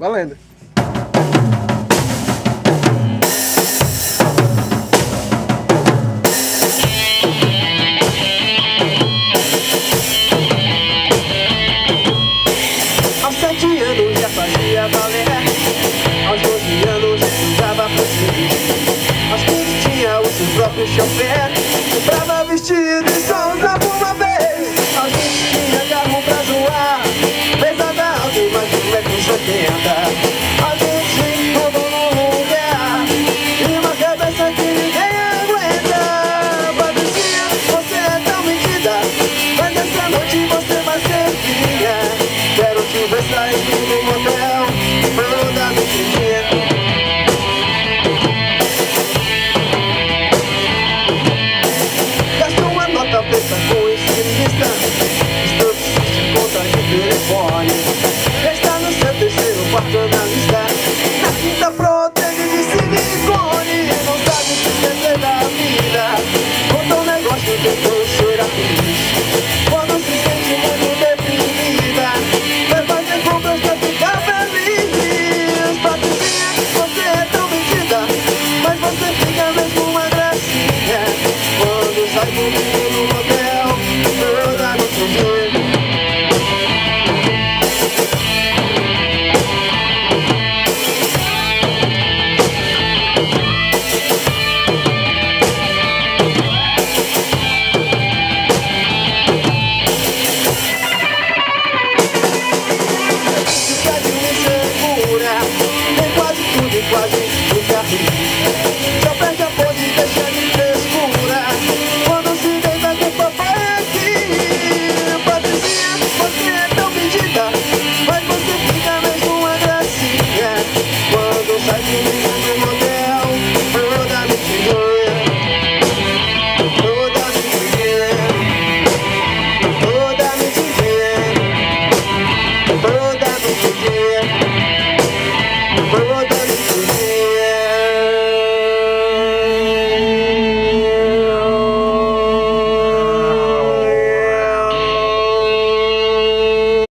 Valendo. Aos 7 anos já fazia balé, aos 12 anos já estudava prosseguir, aos 15 tinha o seu próprio chofer, comprava vestido e só usava uma vez, aos 20 tinha carro pra zoar, pesada alta e mais de 1,80 m, aos 25 todo no lugar, e uma cabeça que ninguém aguenta. Patricinha, você é tão mentida, mas essa noite você vai ser minha. Quero te ver saindo do motel toda noite dia. Gastou uma nota preta com estilista, estou de conta de telefone. Está no seu terceiro quarto na lista, na quinta prótese de silicone. Não sabe o que quer da vida, conta um negócio tentou ser feliz. Quando se sente muito deprimida, vai fazer compras pra ficar feliz. Patricinha, você é tão mentida, mas você fica mesmo uma gracinha quando sai comigo no motel toda noite. Quase